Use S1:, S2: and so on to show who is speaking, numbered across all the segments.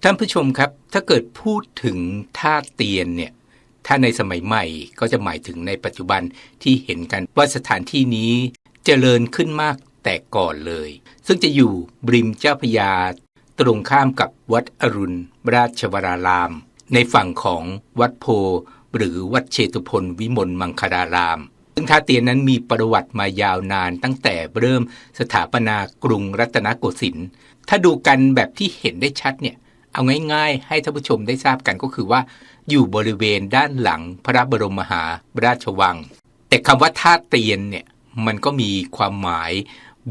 S1: ท่านผู้ชมครับถ้าเกิดพูดถึงท่าเตียนเนี่ยถ้าในสมัยใหม่ก็จะหมายถึงในปัจจุบันที่เห็นกันว่าสถานที่นี้เจริญขึ้นมากแต่ก่อนเลยซึ่งจะอยู่ริมเจ้าพระยาตรงข้ามกับวัดอรุณราชวรารามในฝั่งของวัดโพหรือวัดเชตุพนวิมลมังคลารามซึ่งท่าเตียนนั้นมีประวัติมายาวนานตั้งแต่เริ่มสถาปนากรุงรัตนโกสินทร์ถ้าดูกันแบบที่เห็นได้ชัดเนี่ยเอาง่ายๆให้ท่านผู้ชมได้ทราบกันก็คือว่าอยู่บริเวณด้านหลังพระบรมมหาราชวังแต่คำว่าท่าเตียนเนี่ยมันก็มีความหมาย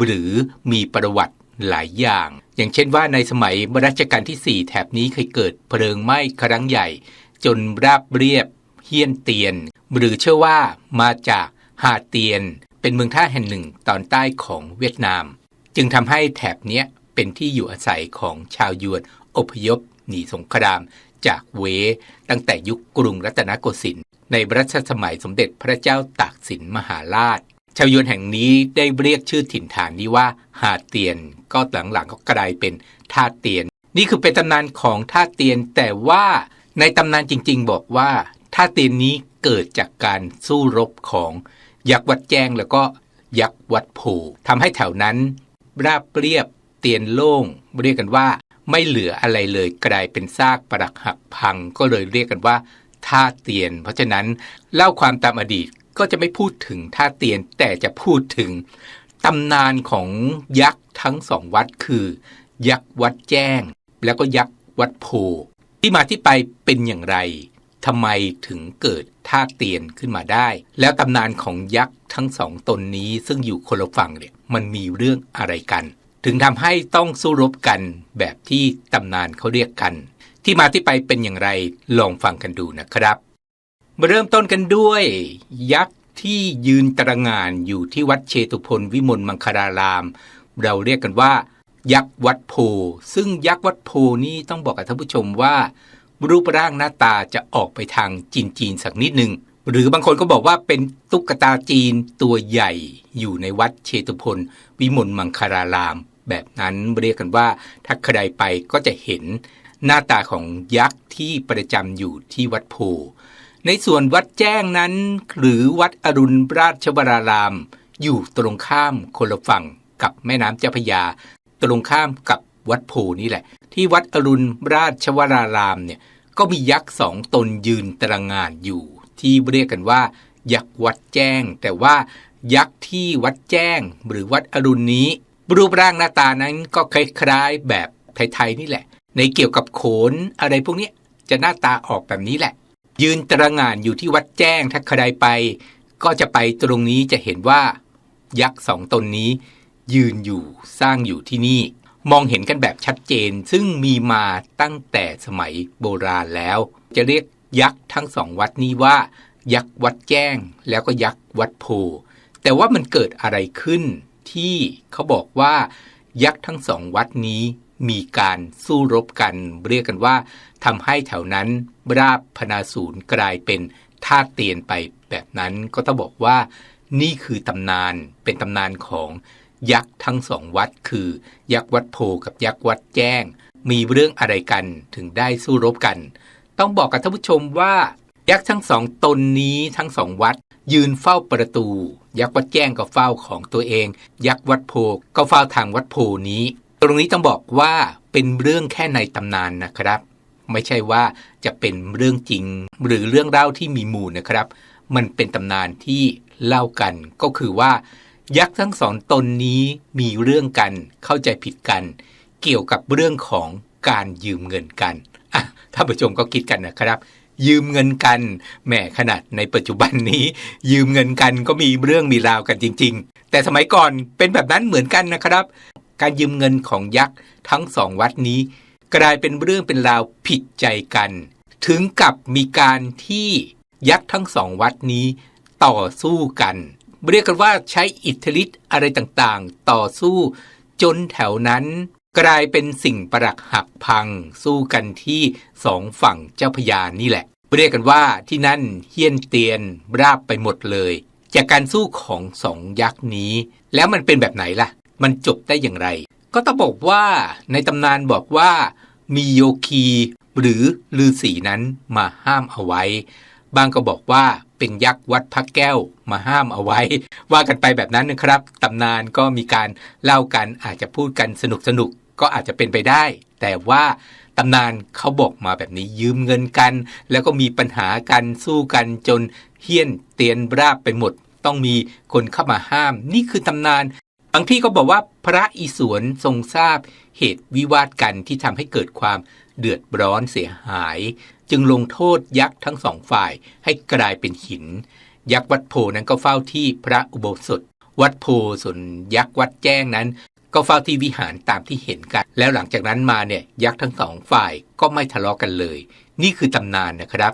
S1: หรือมีประวัติหลายอย่างอย่างเช่นว่าในสมัยรัชกาลที่4แถบนี้เคยเกิดเพลิงไหม้ครั้งใหญ่จนราบเรียบเฮี้ยนเตียนหรือเชื่อว่ามาจากหาดเตียนเป็นเมืองท่าแห่งหนึ่งตอนใต้ของเวียดนามจึงทำให้แถบเนี้ยเป็นที่อยู่อาศัยของชาวยวนอพยพหนีสงครามจากเวตั้งแต่ยุคกรุงรัตนโกสินทร์ในรัชสมัยสมเด็จพระเจ้าตากสินมหาราชชาวยวนแห่งนี้ได้เรียกชื่อถิ่นฐานนี้ว่าหาดเตียนก็หลังๆก็กลายเป็นท่าเตียนนี่คือเป็นตำนานของท่าเตียนแต่ว่าในตำนานจริงๆบอกว่าท่าเตียนนี้เกิดจากการสู้รบของยักษ์วัดแจ้งแล้วก็ยักษ์วัดโพทำให้แถวนั้นราบเรียบเตียนโล่งเรียกกันว่าไม่เหลืออะไรเลยกลายเป็นซากปรักหักพังก็เลยเรียกกันว่าท่าเตียนเพราะฉะนั้นเล่าความตามอดีตก็จะไม่พูดถึงท่าเตียนแต่จะพูดถึงตำนานของยักษ์ทั้งสองวัดคือยักษ์วัดแจ้งแล้วก็ยักษ์วัดโพที่มาที่ไปเป็นอย่างไรทำไมถึงเกิดท่าเตียนขึ้นมาได้แล้วตำนานของยักษ์ทั้งสองตนนี้ซึ่งอยู่คนละฝั่งเนี่ยมันมีเรื่องอะไรกันถึงทำให้ต้องสู้รบกันแบบที่ตำนานเขาเรียกกันที่มาที่ไปเป็นอย่างไรลองฟังกันดูนะครับมาเริ่มต้นกันด้วยยักษ์ที่ยืนตระหง่านอยู่ที่วัดเชตุพนวิมลมังคลารามเราเรียกกันว่ายักษ์วัดโพซึ่งยักษ์วัดโพนี้ต้องบอกกับท่านผู้ชมว่ารูปร่างหน้าตาจะออกไปทางจีนสักนิดนึงหรือบางคนก็บอกว่าเป็นตุ๊กตาจีนตัวใหญ่อยู่ในวัดเชตุพนวิมลมังคลารามแบบนั้นเรียกกันว่าถ้าใครไปก็จะเห็นหน้าตาของยักษ์ที่ประจำอยู่ที่วัดโพในส่วนวัดแจ้งนั้นหรือวัดอรุณราชวรารามอยู่ตรงข้ามคนละฝั่งกับแม่น้ำเจ้าพระยาตรงข้ามกับวัดโพนี่แหละที่วัดอรุณราชวรารามเนี่ยก็มียักษ์สองตนยืนตระหง่านอยู่ที่เรียกกันว่ายักษ์วัดแจ้งแต่ว่ายักษ์ที่วัดแจ้งหรือวัดอรุณนี้รูปร่างหน้าตานั้นก็คล้ายๆแบบไทยๆนี่แหละในเกี่ยวกับโขนอะไรพวกนี้จะหน้าตาออกแบบนี้แหละยืนตระหง่านอยู่ที่วัดแจ้งถ้าใครไปก็จะไปตรงนี้จะเห็นว่ายักษ์สองตนนี้ยืนอยู่สร้างอยู่ที่นี่มองเห็นกันแบบชัดเจนซึ่งมีมาตั้งแต่สมัยโบราณแล้วจะเรียกยักษ์ทั้งสองวัดนี้ว่ายักษ์วัดแจ้งแล้วก็ยักษ์วัดโพแต่ว่ามันเกิดอะไรขึ้นที่เขาบอกว่ายักษ์ทั้งสองวัดนี้มีการสู้รบกันเรียกกันว่าทำให้แถวนั้นราบพนาศูนย์กลายเป็นท่าเตียนไปแบบนั้นก็ต้องบอกว่านี่คือตำนานเป็นตำนานของยักษ์ทั้งสองวัดคือยักษ์วัดโพกับยักษ์วัดแจ้งมีเรื่องอะไรกันถึงได้สู้รบกันต้องบอกกับท่านผู้ชมว่ายักษ์ทั้งสองตนนี้ทั้งสองวัดยืนเฝ้าประตูยักษ์วัดแจ้งก็เฝ้าของตัวเองยักษ์วัดโพก็เฝ้าทางวัดโพนี้ตรงนี้ต้องบอกว่าเป็นเรื่องแค่ในตำนานนะครับไม่ใช่ว่าจะเป็นเรื่องจริงหรือเรื่องเล่าที่มีมูลนะครับมันเป็นตำนานที่เล่ากันก็คือว่ายักษ์ทั้งสองตนนี้มีเรื่องกันเข้าใจผิดกันเกี่ยวกับเรื่องของการยืมเงินกันท่านผู้ชมก็คิดกันนะครับยืมเงินกันแหมขนาดในปัจจุบันนี้ยืมเงินกันก็มีเรื่องมีราวกันจริงๆแต่สมัยก่อนเป็นแบบนั้นเหมือนกันนะครับการยืมเงินของยักษ์ทั้งสองวัดนี้กลายเป็นเรื่องเป็นราวผิดใจกันถึงกับมีการที่ยักษ์ทั้งสองวัดนี้ต่อสู้กันเรียกกันว่าใช้อิทธิฤทธิ์อะไรต่างๆต่อสู้จนแถวนั้นกลายเป็นสิ่งปรักหักพังสู้กันที่สองฝั่งเจ้าพระยานี่แหละเรียกกันว่าที่นั่นเฮี้ยนเตียนราบไปหมดเลยจากการสู้ของสองยักษ์นี้แล้วมันเป็นแบบไหนล่ะมันจบได้อย่างไรก็ต้องบอกว่าในตำนานบอกว่า มีโยคีหรือฤาษีนั้นมาห้ามเอาไว้บางก็บอกว่าเป็นยักษ์วัดพระแก้วมาห้ามเอาไว้ว่ากันไปแบบนั้นนะครับตำนานก็มีการเล่ากันอาจจะพูดกันสนุกก็อาจจะเป็นไปได้แต่ว่าตำนานเขาบอกมาแบบนี้ยืมเงินกันแล้วก็มีปัญหากันสู้กันจนเหี้ยนเตียนราบไปหมดต้องมีคนเข้ามาห้ามนี่คือตำนานบางที่ก็บอกว่าพระอิศวรทรงทราบเหตุวิวาทกันที่ทำให้เกิดความเดือดร้อนเสียหายจึงลงโทษยักษ์ทั้งสองฝ่ายให้กลายเป็นหินยักษ์วัดโพนั้นก็เฝ้าที่พระอุโบสถวัดโพส่วนยักษ์วัดแจ้งนั้นก็เฝ้าที่วิหารตามที่เห็นกันแล้วหลังจากนั้นมาเนี่ยยักษ์ทั้งสองฝ่ายก็ไม่ทะเลาะกันเลยนี่คือตำนานนะครับ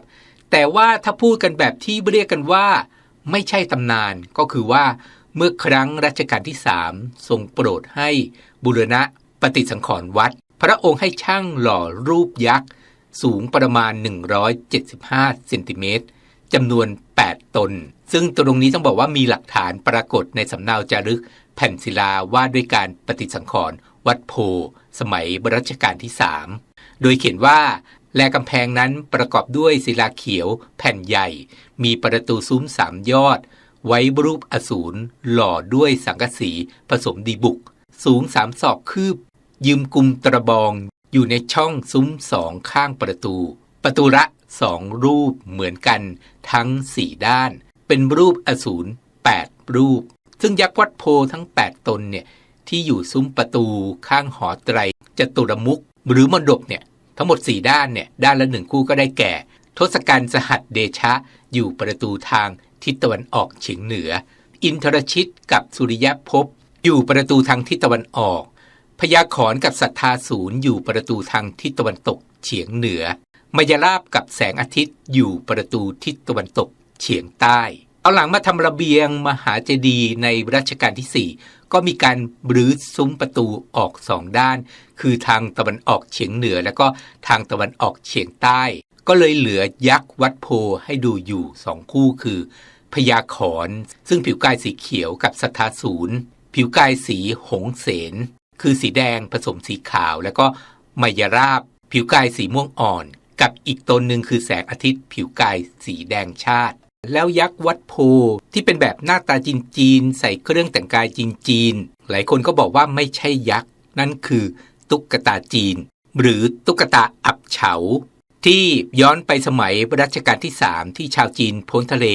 S1: แต่ว่าถ้าพูดกันแบบที่เรียกกันว่าไม่ใช่ตำนานก็คือว่าเมื่อครั้งรัชกาลที่3ทรงโปรดให้บูรณะปฏิสังขรณ์วัดพระองค์ให้ช่างหล่อรูปยักษ์สูงประมาณ175เซนติเมตรจำนวน8ตนซึ่งตรงนี้ต้องบอกว่ามีหลักฐานปรากฏในสำเนาจารึกแผ่นศิลาว่าด้วยการปฏิสังขรณ์วัดโพสมัยรัชกาลที่3โดยเขียนว่าแลกำแพงนั้นประกอบด้วยศิลาเขียวแผ่นใหญ่มีประตูซุ้ม3ยอดไว้รูปอสูรหล่อด้วยสังกะสีผสมดีบุกสูง3 ศอกคืบยืมกุมตระบองอยู่ในช่องซุ้ม2ข้างประตูละ2รูปเหมือนกันทั้ง4ด้านเป็นรูปอสูร8รูปซึ่งยักษ์วัดโพทั้ง8ตนเนี่ยที่อยู่ซุ้มประตูข้างหอไตรจตุรมุขหรือมณฑปเนี่ยทั้งหมด4ด้านเนี่ยด้านละ1คู่ก็ได้แก่ทศกัณฐ์สหัสเดชะอยู่ประตูทางทิศตะวันออกเฉียงเหนืออินทรชิตกับสุริยภพอยู่ประตูทางทิศตะวันออกพญาขรกับสัทธาสูรอยู่ประตูทางทิศตะวันตกเฉียงเหนือมยราบกับแสงอาทิตย์อยู่ประตูทิศตะวันตกเฉียงใต้เอาหลังมาทำระเบียงมหาเจดีย์ในรัชกาลที่4ก็มีการรื้อซุ้มประตูออก2ด้านคือทางตะวันออกเฉียงเหนือแล้วก็ทางตะวันออกเฉียงใต้ก็เลยเหลือยักษ์วัดโพให้ดูอยู่2คู่คือพญาขรซึ่งผิวกายสีเขียวกับสัทธาสูรผิวกายสีหงเสนคือสีแดงผสมสีขาวแล้วก็มยราบผิวกายสีม่วงอ่อนกับอีกตนหนึ่งคือแสงอาทิตย์ผิวกายสีแดงชาติแล้วยักษ์วัดโพที่เป็นแบบหน้าตาจีนๆใส่เครื่องแต่งกายจีนๆหลายคนก็บอกว่าไม่ใช่ยักษ์นั่นคือตุ๊กตาจีนหรือตุ๊กตาอับเฉาที่ย้อนไปสมัยรัชกาลที่3ที่ชาวจีนพ้นทะเล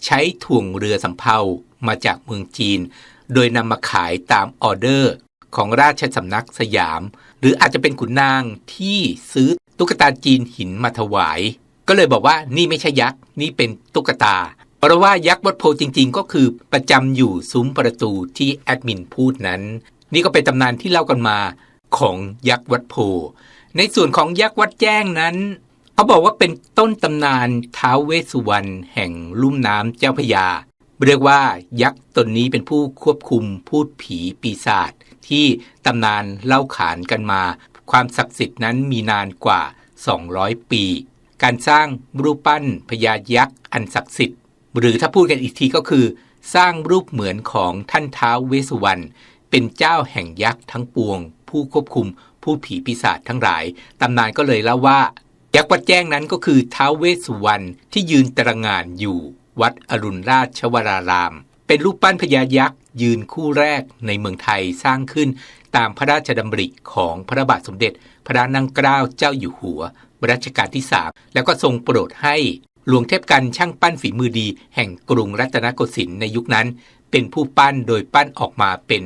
S1: ใช้ถ่วงเรือสำเภามาจากเมืองจีนโดยนำมาขายตามออเดอร์ของราชสำนักสยามหรืออาจจะเป็นขุนนางที่ซื้อตุ๊กตาจีนหินมาถวายก็เลยบอกว่านี่ไม่ใช่ยักษ์นี่เป็นตุ๊กตาเพราะว่ายักษ์วัดโพจริงๆก็คือประจำอยู่ซุ้มประตูที่แอดมินพูดนั้นนี่ก็เป็นตำนานที่เล่ากันมาของยักษ์วัดโพในส่วนของยักษ์วัดแจ้งนั้นเขาบอกว่าเป็นต้นตำนานท้าวเวสสุวรรณแห่งลุ่มน้ำเจ้าพระยาเรียกว่ายักษ์ตนนี้เป็นผู้ควบคุมพูดผีปีศาจที่ตำนานเล่าขานกันมาความศักดิ์สิทธิ์นั้นมีนานกว่า200ปีการสร้างรูปปั้นพญายักษ์อันศักดิ์สิทธิ์หรือถ้าพูดกันอีกทีก็คือสร้างรูปเหมือนของท่านท้าวเวสสุวรรณเป็นเจ้าแห่งยักษ์ทั้งปวงผู้ควบคุมพูดผีปีศาจทั้งหลายตำนานก็เลยเล่าว่ายักษ์วัดแจ้งนั้นก็คือท้าวเวสสุวรรณที่ยืนตระหง่านอยู่วัดอรุณราชวรารามเป็นรูปปั้นพญายักษ์ยืนคู่แรกในเมืองไทยสร้างขึ้นตามพระราชดำริของพระบาทสมเด็จพระนางเกล้าเจ้าอยู่หัวรัชกาลที่3แล้วก็ทรงโปรดให้หลวงเทพกรรณช่างปั้นฝีมือดีแห่งกรุงรัตนโกสินทร์ในยุคนั้นเป็นผู้ปั้นโดยปั้นออกมาเป็น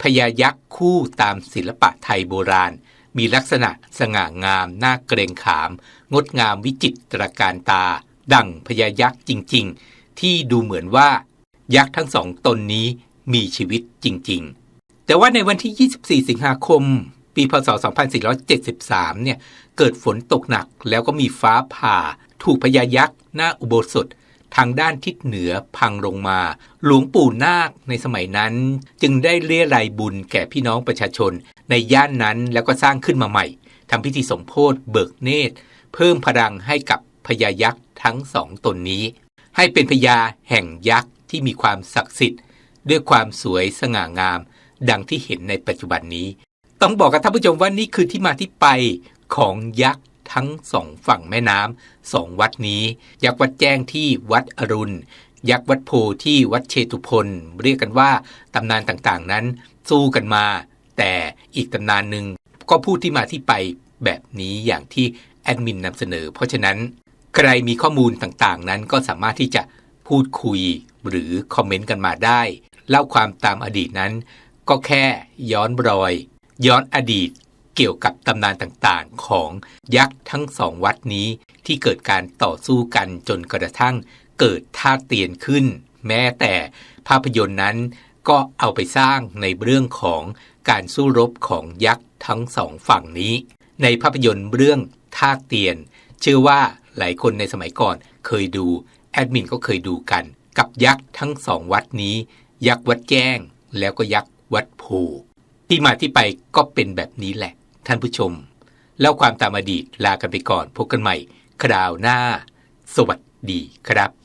S1: พญายักษ์คู่ตามศิลปะไทยโบราณมีลักษณะสง่างามน่าเกรงขามงดงามวิจิตรการตาดั่งพญายักษ์จริงๆที่ดูเหมือนว่ายักษ์ทั้งสองตนนี้มีชีวิตจริงๆแต่ว่าในวันที่24สิงหาคมปีพ.ศ. 2473เนี่ยเกิดฝนตกหนักแล้วก็มีฟ้าผ่าถูกพญายักษ์หน้าอุโบสถทางด้านทิศเหนือพังลงมาหลวงปู่นาคในสมัยนั้นจึงได้เรียรายบุญแก่พี่น้องประชาชนในย่านนั้นแล้วก็สร้างขึ้นมาใหม่ทำพิธีสมโภชเบิกเนตรเพิ่มพลังให้กับพญายักษ์ทั้งสองตนนี้ให้เป็นพญาแห่งยักษ์ที่มีความศักดิ์สิทธิ์ด้วยความสวยสง่างามดังที่เห็นในปัจจุบันนี้ต้องบอกกับท่านผู้ชมว่านี่คือที่มาที่ไป ของยักษ์ทั้งสองฝั่งแม่น้ำสองวัดนี้ยักษ์วัดแจ้งที่วัดอรุณยักษ์วัดโพที่วัดเชตุพนเรียกกันว่าตำนานต่างๆนั้นสู้กันมาแต่อีกตำนานหนึ่งก็พูดที่มาที่ไปแบบนี้อย่างที่แอดมินนำเสนอเพราะฉะนั้นใครมีข้อมูลต่างๆนั้นก็สามารถที่จะพูดคุยหรือคอมเมนต์กันมาได้เล่าความตามอดีตนั้นก็แค่ย้อนอดีตเกี่ยวกับตำนานต่างๆของยักษ์ทั้งสองวัดนี้ที่เกิดการต่อสู้กันจนกระทั่งเกิดท่าเตียนขึ้นแม้แต่ภาพยนตร์นั้นก็เอาไปสร้างในเรื่องของการสู้รบของยักษ์ทั้งสองฝั่งนี้ในภาพยนตร์เรื่องท่าเตียนเชื่อว่าหลายคนในสมัยก่อนเคยดูแอดมินก็เคยดูกันกับยักษ์ทั้งสองวัดนี้ยักษ์วัดแจ้งแล้วก็ยักษ์วัดโพที่มาที่ไปก็เป็นแบบนี้แหละท่านผู้ชมแล้วความตามอดีตลากันไปก่อนพบกันใหม่คราวหน้าสวัสดีครับ